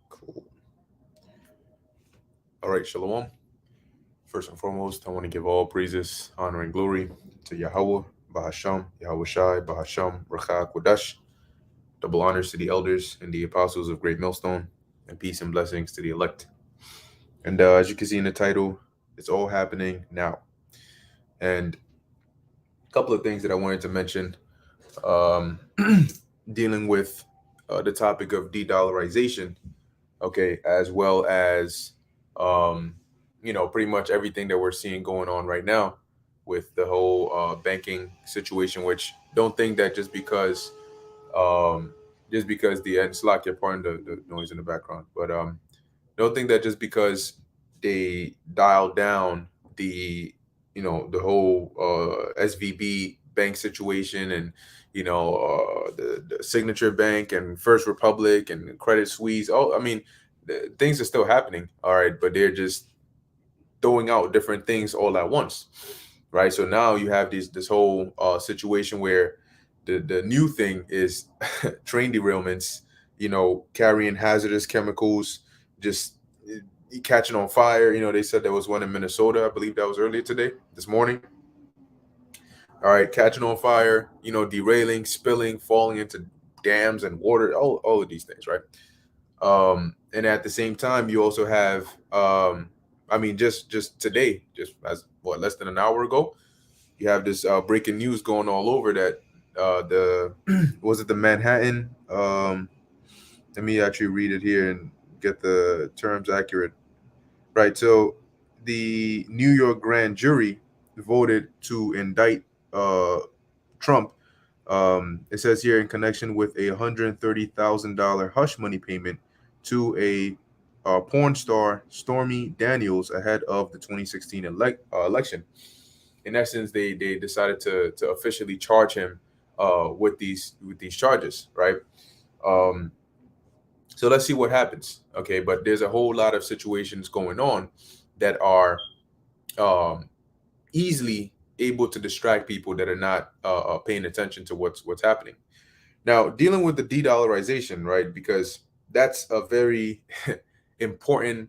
Cool. All right, Shalom. First and foremost, I want to give all praises, honor, and glory to Yahweh, Bahasham, Yahweh Shai, Bahasham, Rakha Kodash. Double honors to the elders and the apostles of Great Millstone, and peace and blessings to the elect. And as you can see in the title, it's all happening now. And a couple of things that I wanted to mention, um, dealing with the topic of de-dollarization, okay, as well as pretty much everything that we're seeing going on right now with the whole banking situation. Which don't think that just because the and Slack, you're pardon the noise in the background, but don't think that just because they dialed down the whole SVB bank situation, and the Signature Bank and First Republic and Credit Suisse. Oh, I mean, things are still happening, all right, but they're just throwing out different things all at once, right? So now you have this whole situation where the new thing is train derailments, carrying hazardous chemicals, just catching on fire. They said there was one in Minnesota. I believe that was earlier today, this morning. All right, catching on fire, derailing, spilling, falling into dams and water, all of these things, right? And at the same time, you also have, I mean, just today, just as what, less than an hour ago, you have this breaking news going all over that the was it the Manhattan? Let me actually read it here and get the terms accurate. Right. So the New York grand jury voted to indict uh, Trump. It says here in connection with a $130,000 hush money payment to a porn star Stormy Daniels ahead of the 2016 election. In essence, they decided to officially charge him with these charges, right? Um, so let's see what happens. Okay, but there's a whole lot of situations going on that are um, easily able to distract people that are not paying attention to what's happening. Now, dealing with the de-dollarization, right? Because that's a very important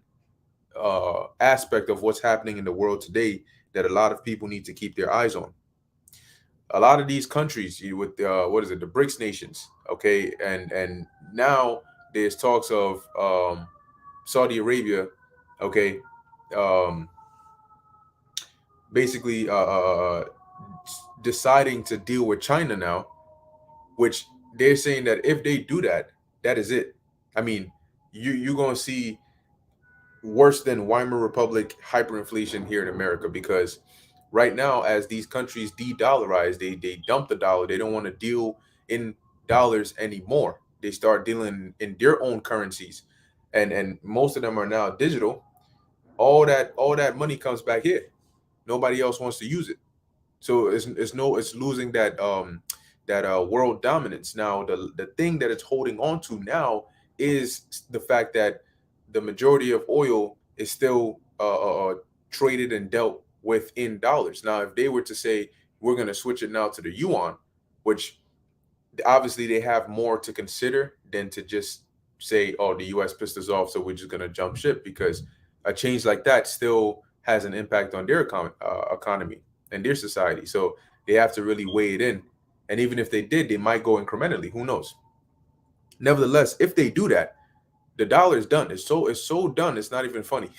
aspect of what's happening in the world today that a lot of people need to keep their eyes on. A lot of these countries, with what is it, the BRICS nations, okay, and now there's talks of Saudi Arabia, okay, um, basically deciding to deal with China now, which they're saying that if they do that, that is it. I mean, you're gonna see worse than Weimar Republic hyperinflation here in America, because right now, as these countries de-dollarize, they dump the dollar. They don't want to deal in dollars anymore. They start dealing in their own currencies, and most of them are now digital. All that money comes back here. Nobody else wants to use it. So it's losing that world dominance. Now the thing that it's holding on to now is the fact that the majority of oil is still traded and dealt with in dollars. Now, if they were to say we're going to switch it now to the yuan, which obviously they have more to consider than to just say, oh, the US pissed us off, so we're just going to jump ship, because a change like that still has an impact on their economy and their society. So they have to really weigh it in. And even if they did, they might go incrementally. Who knows? Nevertheless, if they do that, the dollar is done. It's so done. It's not even funny.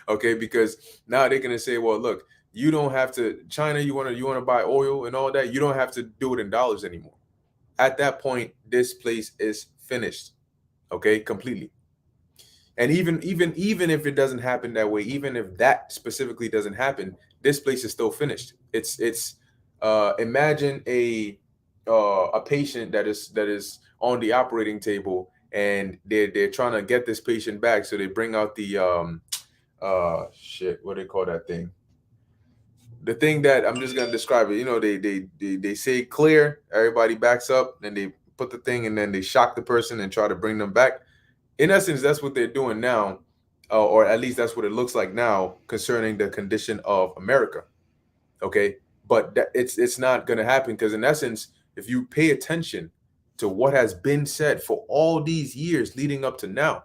Okay, because now they're gonna say, well, look, you don't have to China. You wanna buy oil and all that. You don't have to do it in dollars anymore. At that point, this place is finished. Okay, completely. And even if it doesn't happen that way, even if that specifically doesn't happen, this place is still finished. It's imagine a patient that is on the operating table, and they're trying to get this patient back, so they bring out the shit, what do they call that thing? The thing that I'm just gonna describe it. They say clear, everybody backs up, then they put the thing, and then they shock the person and try to bring them back. In essence, that's what they're doing now, or at least that's what it looks like now concerning the condition of America. Okay, but it's not going to happen, because in essence, if you pay attention to what has been said for all these years leading up to now,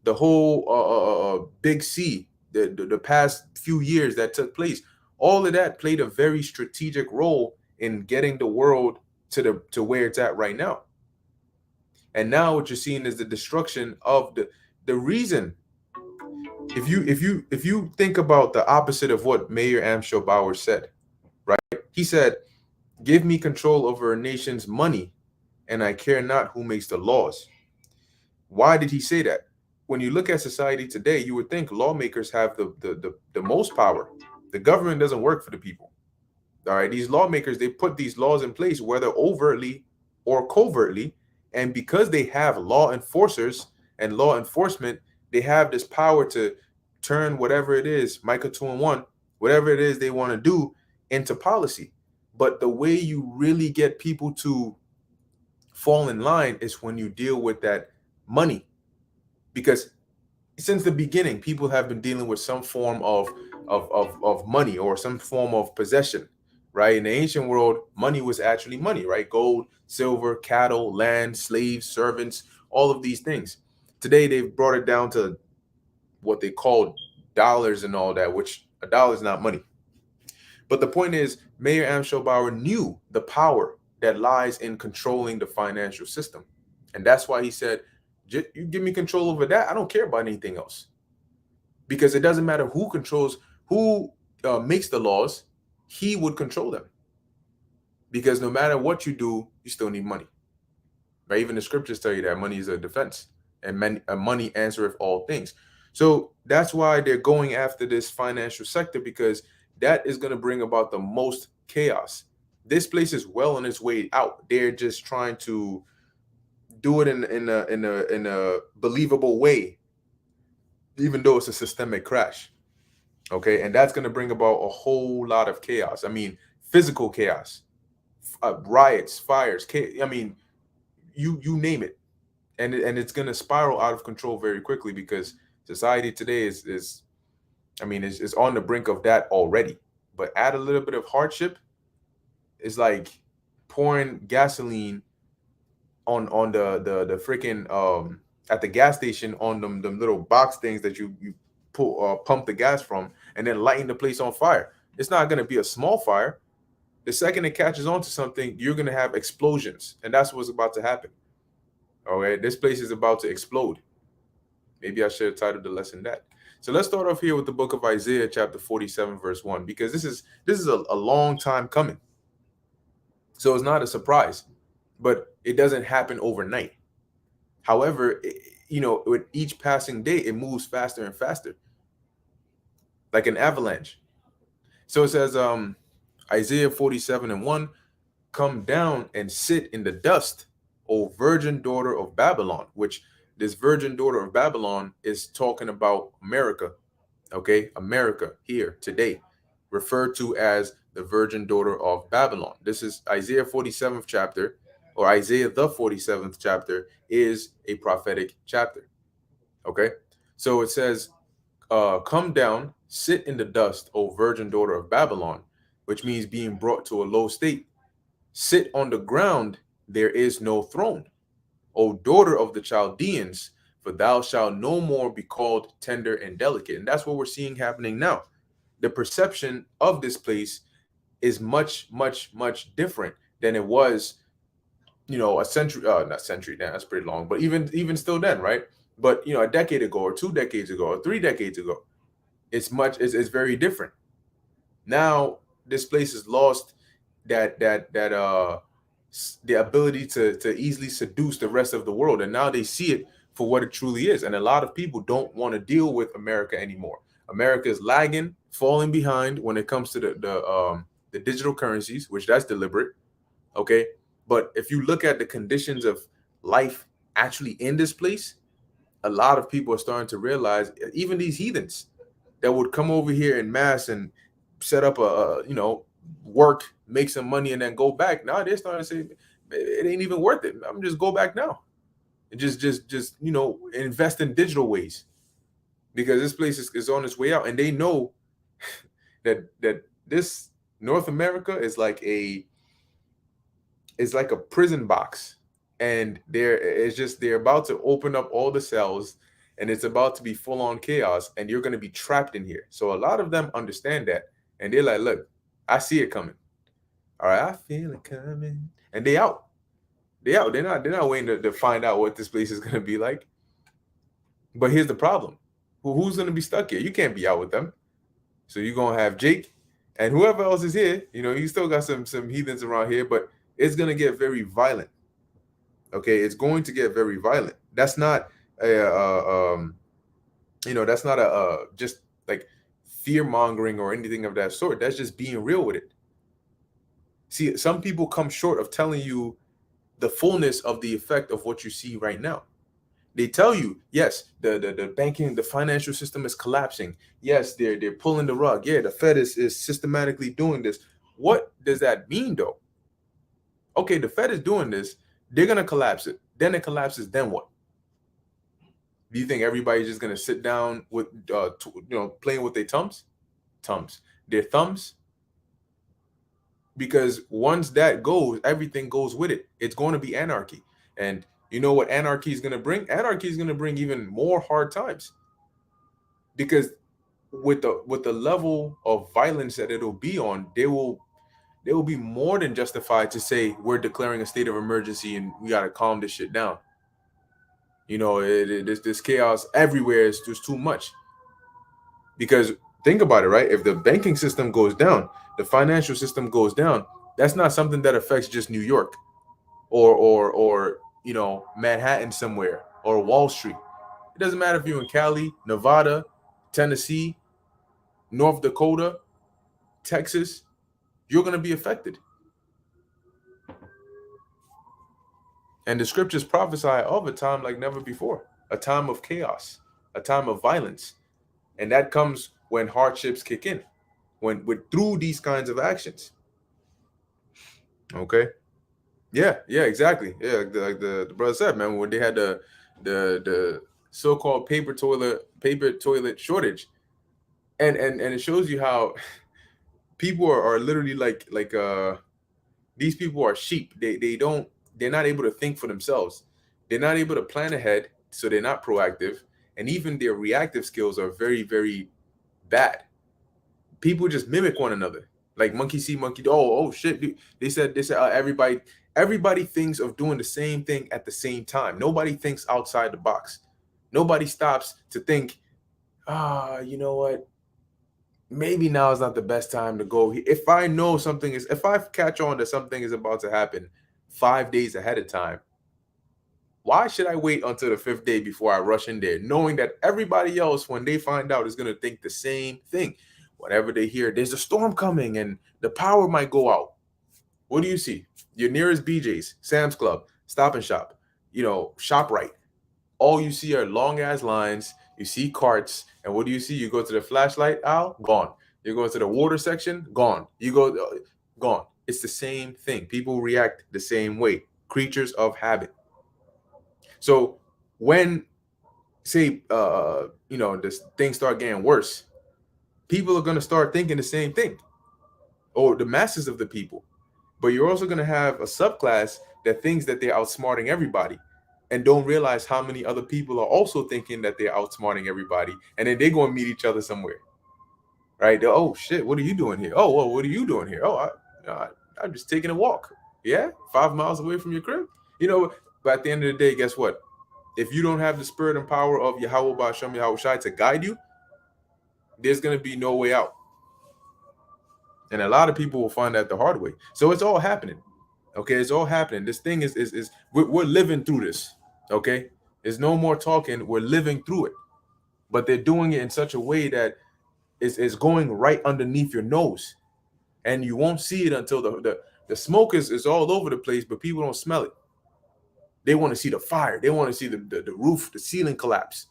the whole big C, the past few years that took place, all of that played a very strategic role in getting the world to where it's at right now. And now what you're seeing is the destruction of the reason. If you think about the opposite of what Mayor Amschel Bauer said, right? He said, "Give me control over a nation's money, and I care not who makes the laws." Why did he say that? When you look at society today, you would think lawmakers have the most power. The government doesn't work for the people. All right, these lawmakers, they put these laws in place, whether overtly or covertly, and because they have law enforcers and law enforcement, they have this power to turn whatever it is, Micah 2-1, whatever it is they want to do, into policy. But the way you really get people to fall in line is when you deal with that money, because since the beginning, people have been dealing with some form of money or some form of possession, right? In the ancient world, money was actually money, right? Gold, silver, cattle, land, slaves, servants, all of these things. Today, they've brought it down to what they call dollars and all that, which a dollar is not money. But the point is, Mayor Amschel Bauer knew the power that lies in controlling the financial system. And that's why he said, you give me control over that. I don't care about anything else. Because it doesn't matter who makes the laws, he would control them. Because no matter what you do, you still need money. Right? Even the scriptures tell you that money is a defense, and money answereth all things. So that's why they're going after this financial sector, because that is going to bring about the most chaos. This place is well on its way out. They're just trying to do it in a believable way, even though it's a systemic crash. Okay, and that's going to bring about a whole lot of chaos. I mean, physical chaos, riots, fires. I mean, you name it, and it's going to spiral out of control very quickly, because society today is I mean, is on the brink of that already. But add a little bit of hardship, it's like pouring gasoline on the freaking at the gas station on them little box things that you pull pump the gas from, and then lighting the place on fire. It's not going to be a small fire. The second it catches on to something, you're going to have explosions, and that's what's about to happen. All right, this place is about to explode. Maybe I should have titled the lesson that. So let's start off here with the book of Isaiah, chapter 47, verse 1, because this is a long time coming. So it's not a surprise, but it doesn't happen overnight. However, with each passing day, it moves faster and faster, like an avalanche. So it says, Isaiah 47:1, "Come down and sit in the dust, O virgin daughter of Babylon," which this virgin daughter of Babylon is talking about America. Okay, America here today, referred to as the virgin daughter of Babylon. This is Isaiah 47th chapter, or Isaiah the 47th chapter is a prophetic chapter. Okay, so it says, "Come down, sit in the dust, O virgin daughter of Babylon," which means being brought to a low state. "Sit on the ground, there is no throne. O daughter of the Chaldeans, for thou shalt no more be called tender and delicate." And that's what we're seeing happening now. The perception of this place is much, much, much different than it was, a century, not century, that's pretty long, but even still then, right? But a decade ago, or 2 decades ago, or 3 decades ago, it's very different. Now this place has lost that the ability to easily seduce the rest of the world, and now they see it for what it truly is. And a lot of people don't want to deal with America anymore. America is lagging, falling behind when it comes to the digital currencies, which that's deliberate. Okay, But if you look at the conditions of life actually in this place, a lot of people are starting to realize, even these heathens that would come over here in mass and set up work, make some money, and then go back. Now they're starting to say it ain't even worth it. I'm just go back now and just invest in digital ways, because this place is on its way out, and they know that this North America is like a prison box, and they're about to open up all the cells, and it's about to be full on chaos, and you're going to be trapped in here. So a lot of them understand that, and they're like, look, I see it coming. All right, I feel it coming, and they out. They out. They're not waiting to find out what this place is going to be like. But here's the problem: who's going to be stuck here? You can't be out with them. So you're gonna have Jake and whoever else is here. You still got some heathens around here, but it's gonna get very violent. Okay, it's going to get very violent. That's not that's not a just like fear mongering or anything of that sort. That's just being real with it. See, some people come short of telling you the fullness of the effect of what you see right now. They tell you, yes, the banking, the financial system is collapsing. Yes, they're pulling the rug. Yeah, the Fed is systematically doing this. What does that mean, though? Okay, the Fed is doing this. They're gonna collapse it. Then it collapses. Then what? Do you think everybody's just gonna sit down with playing with their their thumbs? Because once that goes, everything goes with it. It's going to be anarchy. And you know what anarchy is going to bring? Anarchy is going to bring even more hard times. Because with the level of violence that it'll be on, they will be more than justified to say we're declaring a state of emergency and we got to calm this shit down. This chaos everywhere is just too much. Because think about it, right? If the banking system goes down, the financial system goes down, that's not something that affects just New York or Manhattan somewhere or Wall Street. It doesn't matter if you're in Cali, Nevada, Tennessee, North Dakota, Texas, you're going to be affected. And the scriptures prophesy of a time like never before, a time of chaos, a time of violence. And that comes when hardships kick in, through these kinds of actions. Okay. Yeah, exactly. Yeah, like the brother said, man, when they had the so-called paper toilet shortage, and it shows you how people are literally like these people are sheep. They're not able to think for themselves. They're not able to plan ahead, so they're not proactive, and even their reactive skills are very, very bad. People just mimic one another, like monkey see, monkey do. Oh shit! They said everybody thinks of doing the same thing at the same time. Nobody thinks outside the box. Nobody stops to think, you know what? Maybe now is not the best time to go. If I catch on that something is about to happen 5 days ahead of time, why should I wait until the 5th day before I rush in there, knowing that everybody else, when they find out, is going to think the same thing? Whenever they hear there's a storm coming and the power might go out, what do you see? Your nearest BJ's, Sam's Club, Stop and Shop, ShopRite. All you see are long ass lines. You see carts, and what do you see? You go to the flashlight aisle, gone. You go to the water section, gone. You go, gone. It's the same thing. People react the same way. Creatures of habit. So when, say, this things start getting worse, people are going to start thinking the same thing, or the masses of the people. But you're also going to have a subclass that thinks that they're outsmarting everybody and don't realize how many other people are also thinking that they're outsmarting everybody. And then they're going to meet each other somewhere, right? Oh, shit, what are you doing here? Oh, well, what are you doing here? Oh, I'm just taking a walk. Yeah, 5 miles away from your crib. But at the end of the day, guess what? If you don't have the spirit and power of Yahweh Ba'Shem Yahweh Shai to guide you, there's going to be no way out. And a lot of people will find that the hard way. So it's all happening. Okay, it's all happening. This thing is we're living through this. Okay, there's no more talking. We're living through it. But they're doing it in such a way that is going right underneath your nose, and you won't see it until The smoke is all over the place, but people don't smell it. They want to see the fire. They want to see the roof, the ceiling collapse,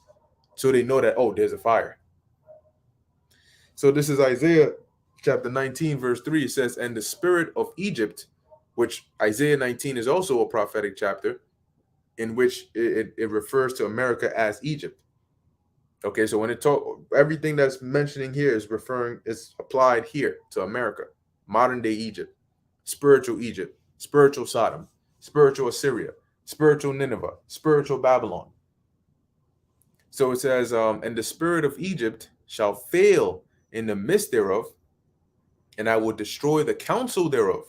so they know that, oh, there's a fire. So this is Isaiah chapter 19, verse 3. It says, and the spirit of Egypt, which Isaiah 19 is also a prophetic chapter, in which it refers to America as Egypt. Okay, so when it talk, everything that's mentioning here is applied here to America, modern day Egypt, spiritual Sodom, spiritual Assyria, spiritual Nineveh, spiritual Babylon. So it says, and the spirit of Egypt shall fail in the midst thereof, and I will destroy the counsel thereof.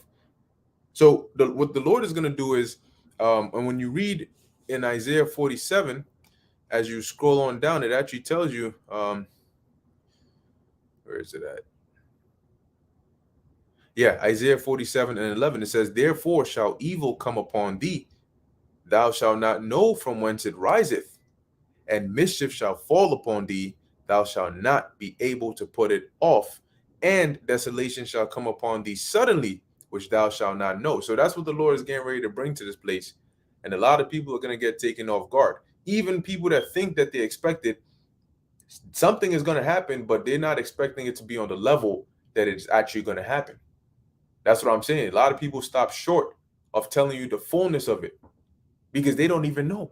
So what the Lord is going to do is, and when you read in Isaiah 47, as you scroll on down, it actually tells you, where is it at? Yeah, Isaiah 47 and 11, it says, therefore shall evil come upon thee, thou shalt not know from whence it riseth, and mischief shall fall upon thee, thou shalt not be able to put it off, and desolation shall come upon thee suddenly, which thou shalt not know. So that's what the Lord is getting ready to bring to this place. And a lot of people are going to get taken off guard. Even people that think that they expected something is going to happen, but they're not expecting it to be on the level that it's actually going to happen. That's what I'm saying. A lot of people stop short of telling you the fullness of it because they don't even know.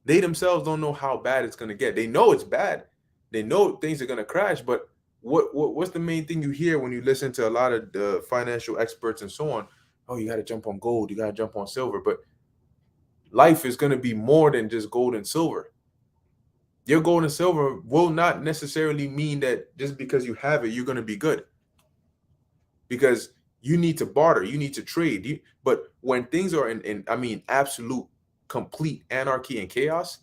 They themselves don't know how bad it's going to get. They know it's bad. They know things are going to crash, but what's the main thing you hear when you listen to a lot of the financial experts and so on? Oh, you got to jump on gold. You got to jump on silver. But life is going to be more than just gold and silver. Your gold and silver will not necessarily mean that just because you have it, you're going to be good. Because you need to barter, you need to trade. But when things are in absolute, complete anarchy and chaos,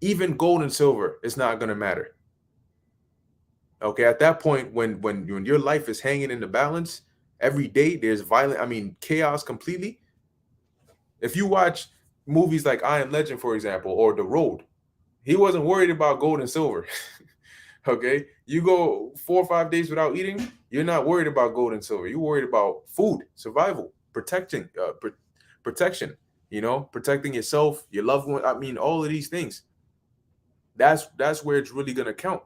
even gold and silver is not going to matter. Okay, at that point, when your life is hanging in the balance, every day there's chaos completely. If you watch movies like I Am Legend, for example, or The Road, he wasn't worried about gold and silver. Okay, you go 4 or 5 days without eating, you're not worried about gold and silver. You're worried about food, survival, protection, protecting yourself, your loved one. All of these things. That's where it's really gonna count.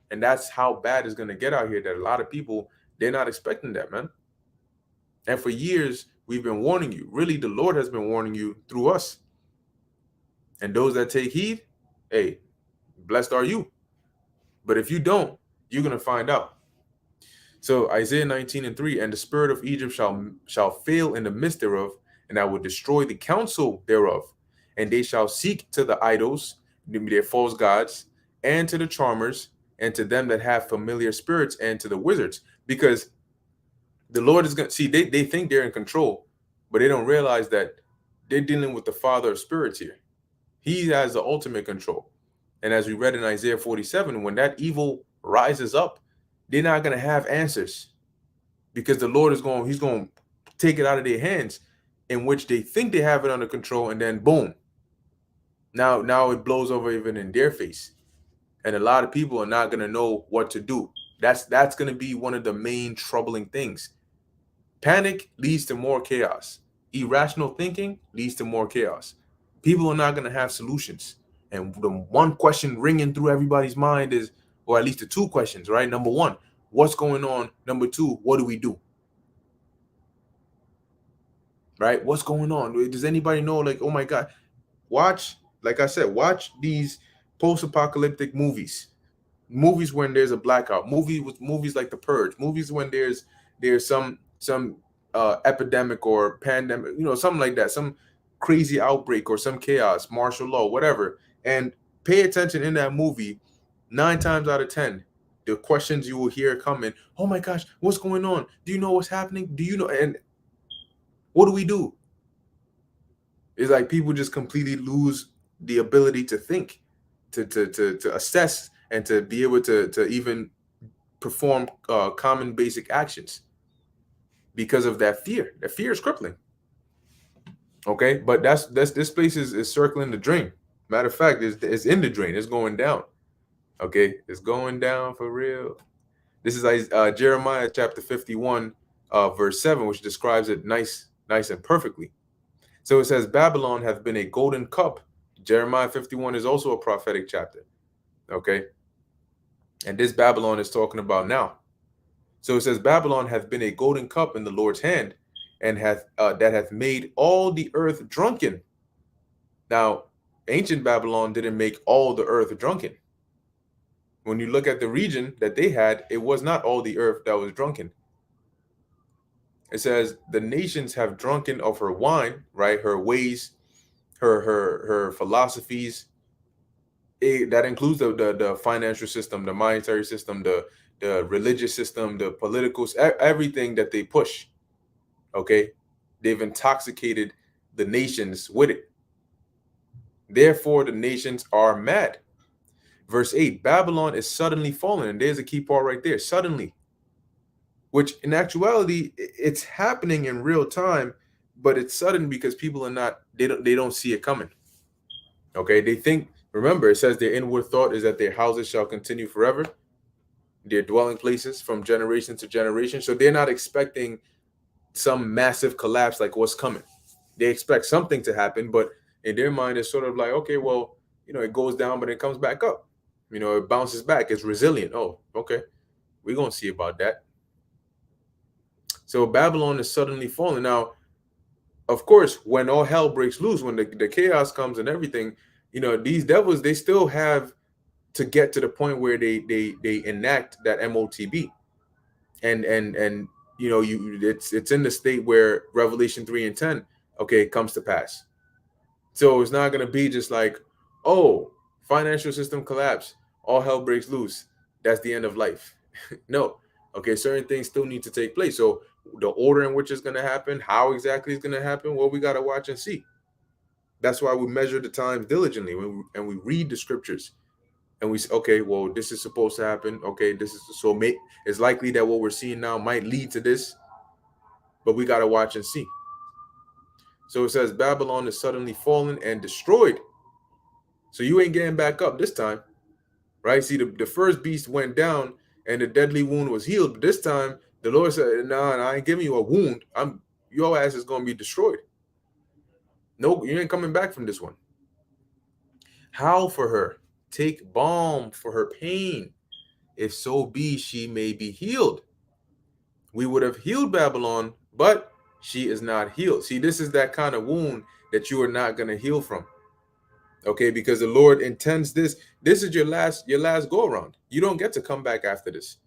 And that's how bad it's gonna get out here, that a lot of people, they're not expecting that, man. And for years, we've been warning you. Really, the Lord has been warning you through us. And those that take heed, hey, blessed are you. But if you don't, you're going to find out. So Isaiah 19 and 3, and the spirit of Egypt shall fail in the midst thereof, and I will destroy the counsel thereof. And they shall seek to the idols, their false gods, and to the charmers, and to them that have familiar spirits, and to the wizards. Because the Lord is going to see, they think they're in control, but they don't realize that they're dealing with the Father of spirits here. He has the ultimate control. And as we read in Isaiah 47, when that evil rises up, they're not going to have answers, because the Lord he's going to take it out of their hands, in which they think they have it under control. And then boom, now it blows over even in their face. And a lot of people are not going to know what to do. That's going to be one of the main troubling things. Panic leads to more chaos. Irrational thinking leads to more chaos. People are not going to have solutions. And the one question ringing through everybody's mind is, or at least the two questions, right? Number one, what's going on? Number two, what do we do? Right? What's going on? Does anybody know? Like, oh my God, like I said, watch these post-apocalyptic movies when there's a blackout, movies like The Purge, movies when there's some epidemic or pandemic, something like that, some crazy outbreak or some chaos, martial law, whatever. And pay attention in that movie. 9 times out of 10, the questions you will hear coming, oh my gosh, what's going on? Do you know what's happening? Do you know? And what do we do? It's like people just completely lose the ability to think, to assess, and to be able to even perform common basic actions because of that fear. That fear is crippling. Okay, but this place is circling the drain. Matter of fact, it's in the drain. It's going down. Okay, it's going down for real. This is Jeremiah chapter 51, verse 7, which describes it nice and perfectly. So it says, Babylon hath been a golden cup. Jeremiah 51 is also a prophetic chapter. Okay. And this Babylon is talking about now. So it says, Babylon hath been a golden cup in the Lord's hand, and that hath made all the earth drunken. Now, ancient Babylon didn't make all the earth drunken. When you look at the region that they had, it was not all the earth that was drunken. It says, the nations have drunken of her wine, right? Her ways, her philosophies. That includes the financial system, the monetary system, the religious system, the political, everything that they push. Okay, they've intoxicated the nations with it. Therefore, the nations are mad. Verse 8, Babylon is suddenly fallen. And there's a key part right there, suddenly. Which in actuality, it's happening in real time, but it's sudden because people are not, they don't see it coming. Okay, they think, remember, it says their inward thought is that their houses shall continue forever, their dwelling places from generation to generation. So they're not expecting some massive collapse like what's coming. They expect something to happen, but in their mind, it's sort of like, okay, well, it goes down, but it comes back up. It bounces back. It's resilient. Oh, okay. We're going to see about that. So Babylon is suddenly falling. Now, of course, when all hell breaks loose, when the chaos comes and everything, these devils, they still have to get to the point where they enact that MOTB. And it's in the state where Revelation 3 and 10, okay, comes to pass. So it's not going to be just like, oh, financial system collapse, all hell breaks loose, that's the end of life. No. Okay, certain things still need to take place. So the order in which it's going to happen, how exactly it's going to happen, well, we got to watch and see. That's why we measure the times diligently and we read the scriptures. And we say, okay, well, this is supposed to happen. Okay, this is it's likely that what we're seeing now might lead to this, but we got to watch and see. So it says Babylon is suddenly fallen and destroyed. So you ain't getting back up this time, right? See, the first beast went down and the deadly wound was healed. But this time the Lord said, nah, I ain't giving you a wound. Your ass is going to be destroyed. No, you ain't coming back from this one. Howl for her. Take balm for her pain. If so be she may be healed. We would have healed Babylon, but she is not healed. See, this is that kind of wound that you are not going to heal from. Okay, because the Lord intends this. This is your last go around. You don't get to come back after this.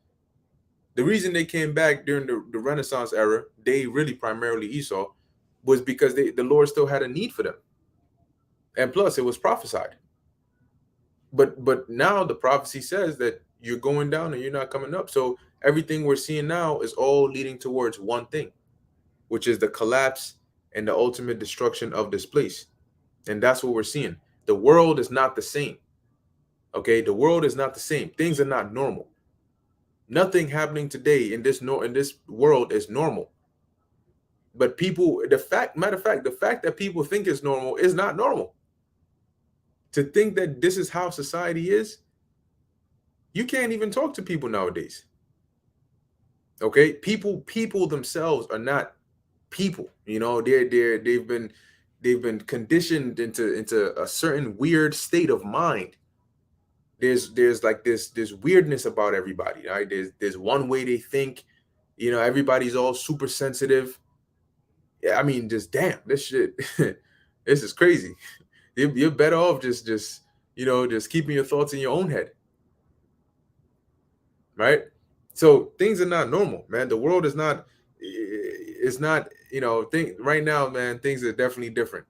The reason they came back during the Renaissance era, they really primarily Esau, was because the Lord still had a need for them. And plus, it was prophesied. But now the prophecy says that you're going down and you're not coming up. So everything we're seeing now is all leading towards one thing, which is the collapse and the ultimate destruction of this place. And that's what we're seeing. The world is not the same. Okay, the world is not the same. Things are not normal. Nothing happening today in this world is normal. But matter of fact, the fact that people think it's normal is not normal. To think that this is how society is, you can't even talk to people nowadays. Okay, people themselves are not people. They've been conditioned into a certain weird state of mind. There's like this weirdness about everybody, right? There's one way they think. Everybody's all super sensitive. Yeah, I mean, just damn, this shit. This is crazy. You're better off just keeping your thoughts in your own head, right? So things are not normal, man. The world is not. It's not. Right now, man. Things are definitely different,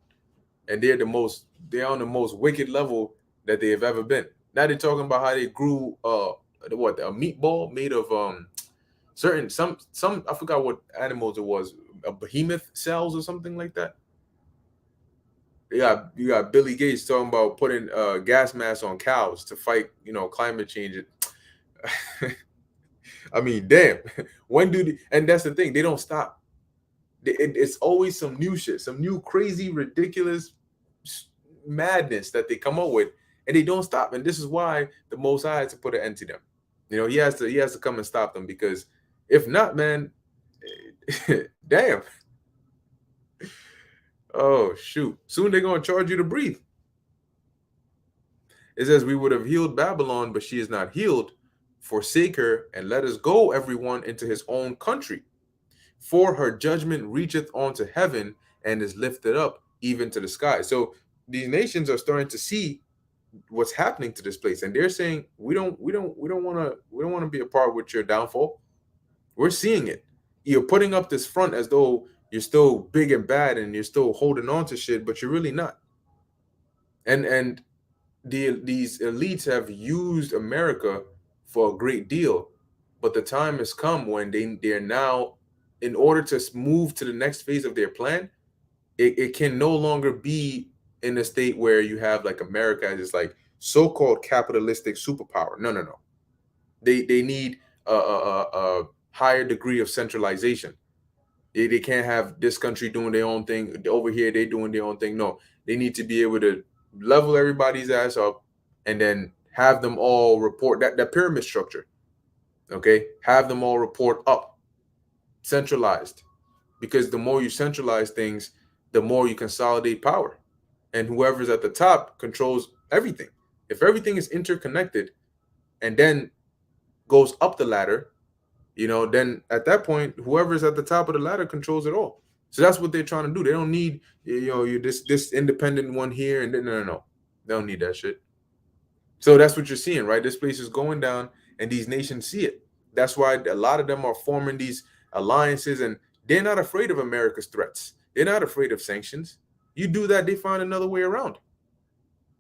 and they're on the most wicked level that they have ever been. Now they're talking about how they grew a meatball made of certain some I forgot what animals it was, a behemoth cells or something like that. You got Billy Gates talking about putting gas masks on cows to fight climate change. I mean, damn. And that's the thing, they don't stop. It's always some new shit, some new crazy, ridiculous madness that they come up with, and they don't stop. And this is why the Most High had to put an end to them. He has to come and stop them, because if not, man, Damn. Oh shoot. Soon they're gonna charge you to breathe. It says we would have healed Babylon, but she is not healed. Forsake her and let us go, everyone, into his own country. For her judgment reacheth onto heaven and is lifted up even to the sky. So these nations are starting to see what's happening to this place, and they're saying, we don't want to be a part with your downfall. We're seeing it. You're putting up this front as though you're still big and bad and you're still holding on to shit, but you're really not. And these elites have used America for a great deal, but the time has come when they're now, in order to move to the next phase of their plan, it can no longer be in a state where you have like America as this like so-called capitalistic superpower. No, no, no. They need a higher degree of centralization. They can't have this country doing their own thing over here. They doing their own thing. No, they need to be able to level everybody's ass up, and then have them all report that pyramid structure. Okay, have them all report up, centralized, because the more you centralize things, the more you consolidate power, and whoever's at the top controls everything. If everything is interconnected, and then goes up the ladder, then at that point, whoever's at the top of the ladder controls it all. So that's what they're trying to do. They don't need, you this independent one here, and then no. They don't need that shit. So that's what you're seeing, right? This place is going down, and these nations see it. That's why a lot of them are forming these alliances, and they're not afraid of America's threats. They're not afraid of sanctions. You do that, they find another way around.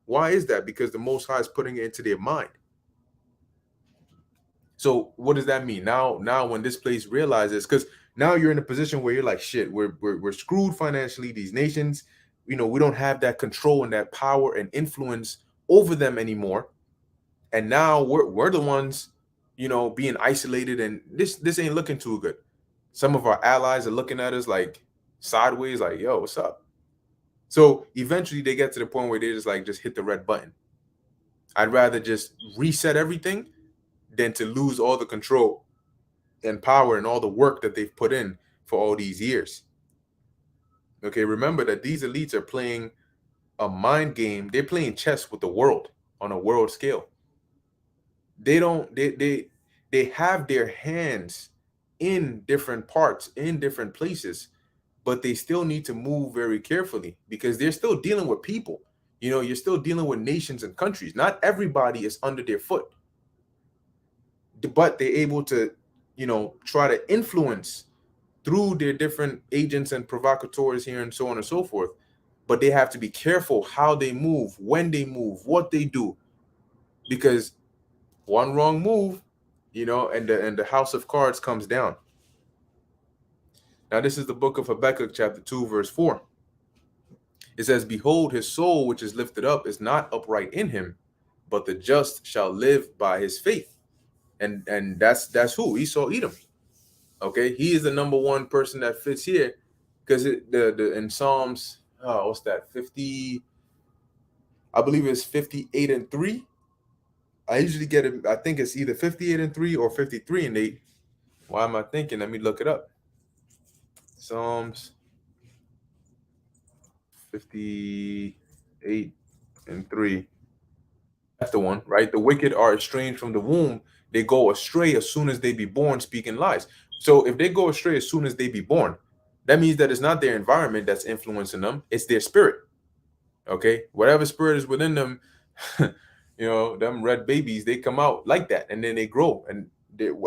Why is that? Because the Most High is putting it into their mind. So what does that mean? Now when this place realizes, because now you're in a position where you're like, shit, we're screwed financially. These nations, we don't have that control and that power and influence over them anymore. And now we're the ones, being isolated, and this ain't looking too good. Some of our allies are looking at us like sideways, like, yo, what's up? So eventually they get to the point where they just hit the red button. I'd rather just reset everything than to lose all the control and power and all the work that they've put in for all these years. Okay, remember that these elites are playing a mind game. They're playing chess with the world on a world scale. They have their hands in different parts, in different places, but they still need to move very carefully because they're still dealing with people. You're still dealing with nations and countries. Not everybody is under their foot, but they're able to, try to influence through their different agents and provocateurs here and so on and so forth. But they have to be careful how they move, when they move, what they do, because one wrong move, and the house of cards comes down. Now, this is the book of Habakkuk, chapter 2, verse 4. It says, behold, his soul which is lifted up is not upright in him, but the just shall live by his faith. And that's who? Esau Edom. Okay, he is the number one person that fits here, because the in Psalms, what's that, 50? I believe it's 58:3. I usually get it. I think it's either 58:3 or 53:8. Why am I thinking? Let me look it up. Psalms 58:3. That's the one, right? The wicked are estranged from the womb. They go astray as soon as they be born, speaking lies. So if they go astray as soon as they be born, that means that it's not their environment that's influencing them. It's their spirit. Okay. Whatever spirit is within them, them red babies, they come out like that, and then they grow. And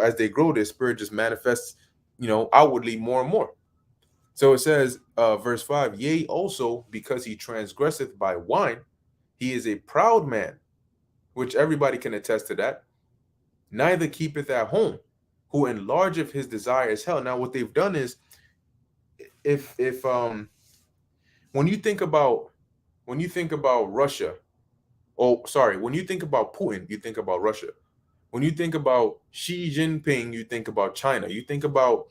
as they grow, their spirit just manifests, outwardly more and more. So it says, verse 5, yea, also because he transgresseth by wine, he is a proud man, which everybody can attest to that. Neither keepeth at home, who enlargeth his desire as hell. Now, what they've done is, if when you think about Russia, when you think about Putin, you think about Russia. When you think about Xi Jinping, you think about China. You think about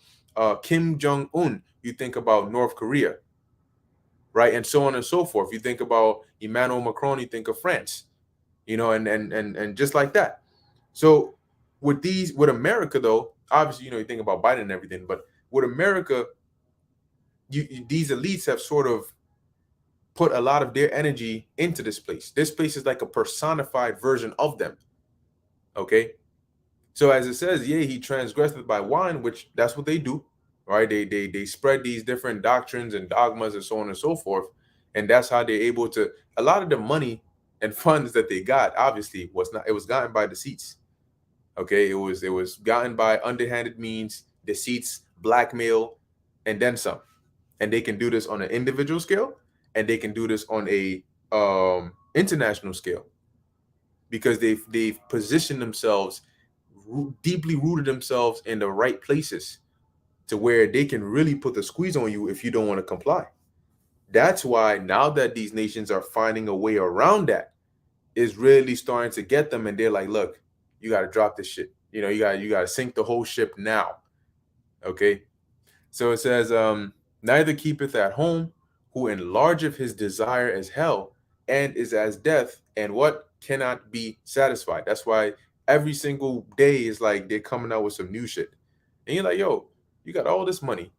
Kim Jong-un, you think about North Korea, right? And so on and so forth. You think about Emmanuel Macron, you think of France, and just like that. So with America, though, obviously, you think about Biden and everything, but with America, these elites have sort of put a lot of their energy into this place. This place is like a personified version of them. Okay. So as it says, yeah, he transgressed by wine, which that's what they do, right? They spread these different doctrines and dogmas and so on and so forth. And that's how they're able to, a lot of the money and funds that they got, obviously, was not, it was gotten by deceits. Okay. It was gotten by underhanded means, deceits, blackmail, and then some. And they can do this on an individual scale, and they can do this on a international scale, because they've positioned themselves, deeply rooted themselves in the right places, to where they can really put the squeeze on you if you don't want to comply. That's why now that these nations are finding a way around that, is really starting to get them, and they're like, look, you got to drop this shit. You got to sink the whole ship now. Okay. So it says, neither keepeth at home, who enlargeth his desire as hell, and is as death, and what cannot be satisfied. That's why every single day is like they're coming out with some new shit. And you're like, yo, you got all this money.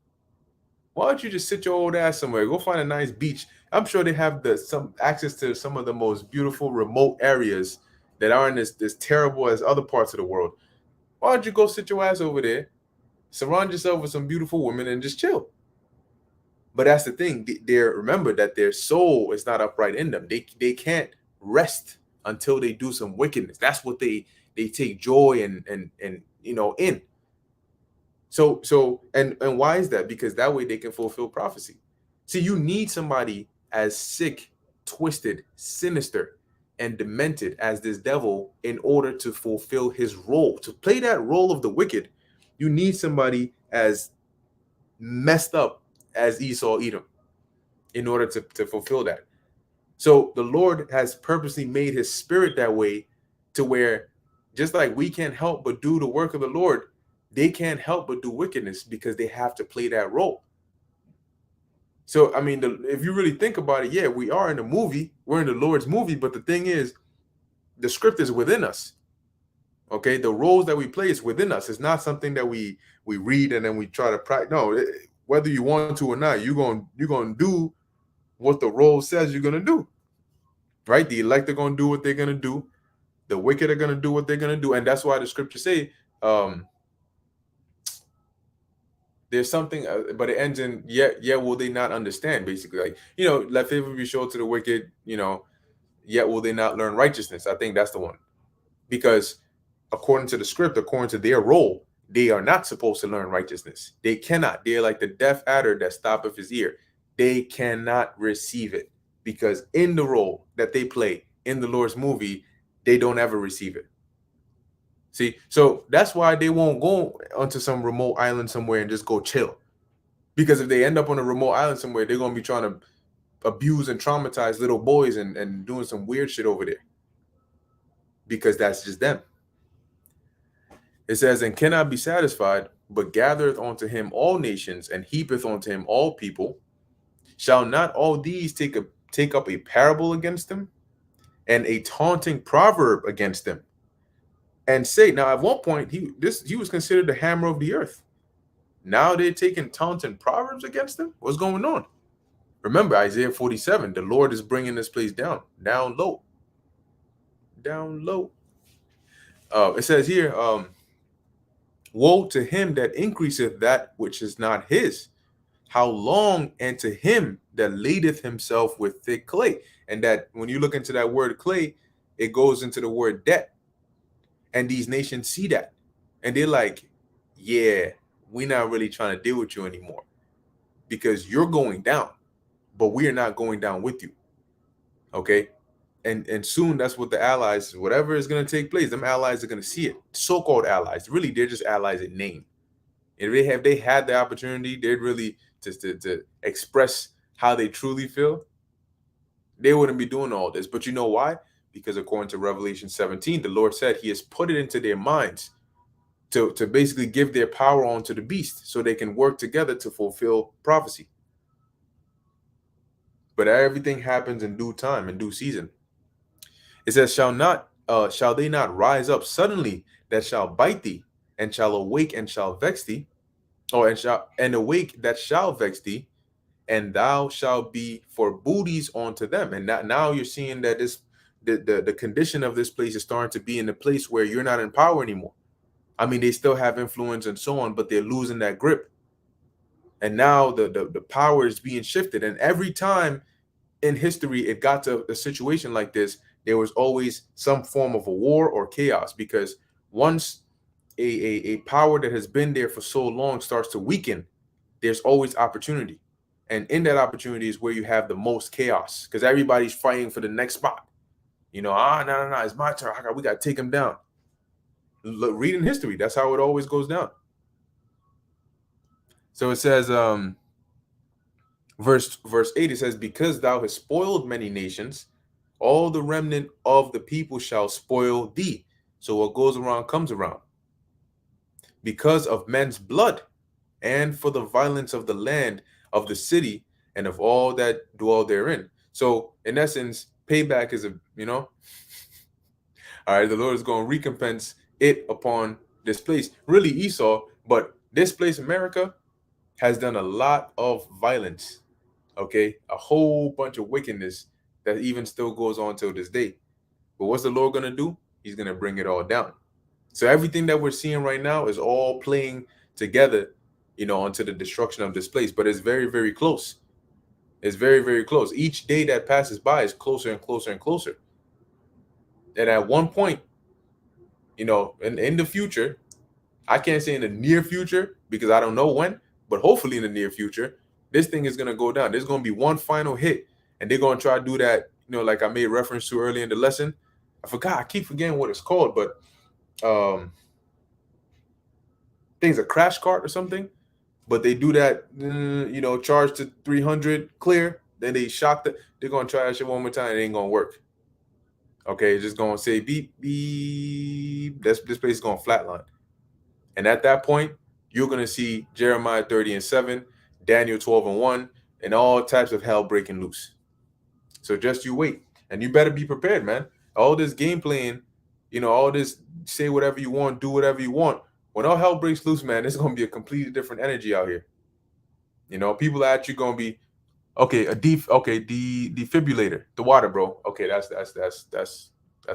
Why don't you just sit your old ass somewhere? Go find a nice beach. I'm sure they have some access to some of the most beautiful remote areas that aren't as terrible as other parts of the world. Why don't you go sit your ass over there, surround yourself with some beautiful women, and just chill? But that's the thing. Remember that their soul is not upright in them. They can't rest until they do some wickedness. That's what they take joy and in. So why is that? Because that way they can fulfill prophecy. See, you need somebody as sick, twisted, sinister, and demented as this devil in order to fulfill his role. To play that role of the wicked, you need somebody as messed up as Esau Edom in order to fulfill that. So the Lord has purposely made his spirit that way, to where just like we can't help but do the work of the Lord, they can't help but do wickedness, because they have to play that role. So, I mean, if you really think about it, yeah, we are in a movie. We're in the Lord's movie. But the thing is, the script is within us. Okay, the roles that we play is within us. It's not something that we read and then we try to practice. No, whether you want to or not, you're gonna do what the role says you're gonna do. Right? The elect are gonna do what they're gonna do. The wicked are gonna do what they're gonna do, and that's why the scriptures say, there's something, but it ends in yet will they not understand? Basically, like, let favor be shown to the wicked. Yet will they not learn righteousness? I think that's the one, because according to the script, according to their role, they are not supposed to learn righteousness. They cannot. They're like the deaf adder that stoppeth his ear. They cannot receive it, because in the role that they play in the Lord's movie, they don't ever receive it. See, so that's why they won't go onto some remote island somewhere and just go chill. Because if they end up on a remote island somewhere, they're going to be trying to abuse and traumatize little boys and doing some weird shit over there. Because that's just them. It says, and cannot be satisfied, but gathereth unto him all nations, and heapeth unto him all people. Shall not all these take up a parable against them, and a taunting proverb against them? And say, now at one point he was considered the hammer of the earth. Now they're taking taunting proverbs against him. What's going on? Remember Isaiah 47. The Lord is bringing this place down low. It says here, woe to him that increaseth that which is not his. How long? And to him that ladeth himself with thick clay. And that when you look into that word clay, it goes into the word debt. And these nations see that, and they're like, yeah, we're not really trying to deal with you anymore, because you're going down, but we are not going down with you. Okay. And soon that's what the allies, whatever is going to take place, them allies are going to see it. So-called allies, really, they're just allies in name. And if they had the opportunity, they'd really to express how they truly feel, they wouldn't be doing all this. But you know why? Because according to Revelation 17, the Lord said he has put it into their minds to basically give their power onto the beast, so they can work together to fulfill prophecy. But everything happens in due time, in due season. It says, shall they not rise up suddenly that shall bite thee, and shall awake and shall vex thee? Oh, and awake that shall vex thee, and thou shalt be for booties unto them. And now you're seeing that the condition of this place is starting to be in a place where you're not in power anymore. I mean, they still have influence and so on, but they're losing that grip. And now the power is being shifted. And every time in history it got to a situation like this, there was always some form of a war or chaos, because once a power that has been there for so long starts to weaken, there's always opportunity. And in that opportunity is where you have the most chaos, because everybody's fighting for the next spot. No, it's my turn. We got to take him down. Look, reading history, that's how it always goes down. So it says, verse 8, it says, because thou hast spoiled many nations, all the remnant of the people shall spoil thee. So what goes around comes around. Because of men's blood, and for the violence of the land, of the city, and of all that dwell therein. So in essence, payback is all right, the Lord is going to recompense it upon this place. Really Esau, but this place, America, has done a lot of violence. Okay, a whole bunch of wickedness that even still goes on till this day. But what's the Lord gonna do? He's gonna bring it all down. So everything that we're seeing right now is all playing together, onto the destruction of this place. But it's very, very close. It's very, very close. Each day that passes by is closer and closer and closer. And at one point, in the future, I can't say in the near future because I don't know when, but hopefully in the near future, this thing is gonna go down. There's gonna be one final hit, and they're gonna try to do that. Like I made reference to earlier in the lesson. I keep forgetting what it's called, but things a crash cart or something. But they do that, charge to 300 clear. Then they shock they're gonna try that shit one more time. It ain't gonna work. Okay, it's just gonna say beep beep. This place is gonna flatline. And at that point, you're going to see Jeremiah 30:7, Daniel 12:1, and all types of hell breaking loose. So just you wait. And you better be prepared, man. All this game playing, all this say whatever you want, do whatever you want. When all hell breaks loose, man, it's going to be a completely different energy out here. People are actually going to be, okay, the defibrillator, the water, bro. Okay, that's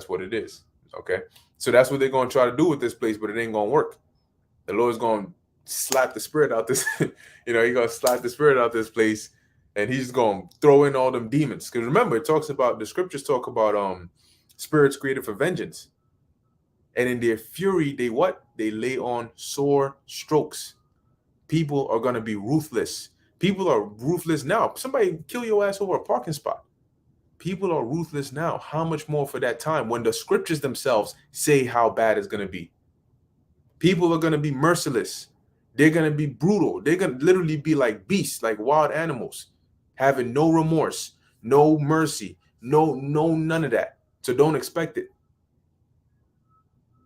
what it is. Okay. So that's what they're going to try to do with this place, but it ain't going to work. The Lord's going to slap the spirit out this, he's going to slap the spirit out this place, and he's going to throw in all them demons. Because remember, the scriptures talk about spirits created for vengeance. And in their fury, they lay on sore strokes. People are going to be ruthless. People are ruthless now. Somebody kill your ass over a parking spot. People are ruthless now. How much more for that time when the scriptures themselves say how bad it's going to be? People are going to be merciless. They're going to be brutal. They're going to literally be like beasts, like wild animals, having no remorse, no mercy, none of that. So don't expect it.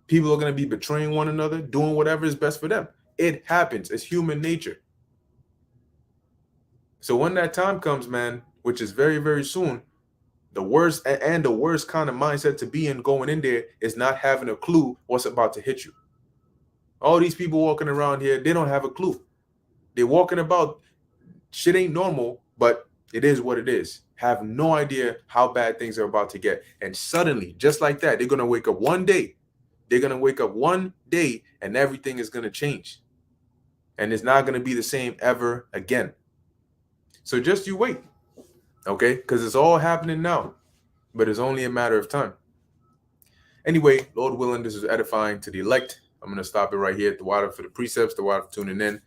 People are going to be betraying one another, doing whatever is best for them. It happens. It's human nature. So when that time comes, man, which is very, very soon, the worst kind of mindset to be in going in there is not having a clue what's about to hit you. All these people walking around here, they don't have a clue. They're walking about, shit ain't normal, but it is what it is. Have no idea how bad things are about to get. And suddenly, just like that, they're going to wake up one day. And everything is going to change. And it's not going to be the same ever again. So just you wait, okay? Because it's all happening now, but it's only a matter of time. Anyway, Lord willing, this is edifying to the elect. I'm going to stop it right here at the water for the precepts, the water for tuning in.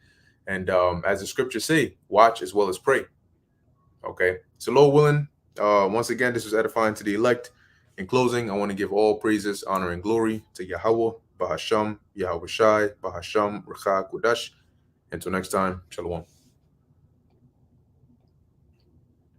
And as the scriptures say, watch as well as pray. Okay. So Lord willing, once again, this was edifying to the elect. In closing, I want to give all praises, honor, and glory to Yahweh, Bahasham, Yahweh Shai, Bahasham, Rechak, Kodash. Until next time, Shalom.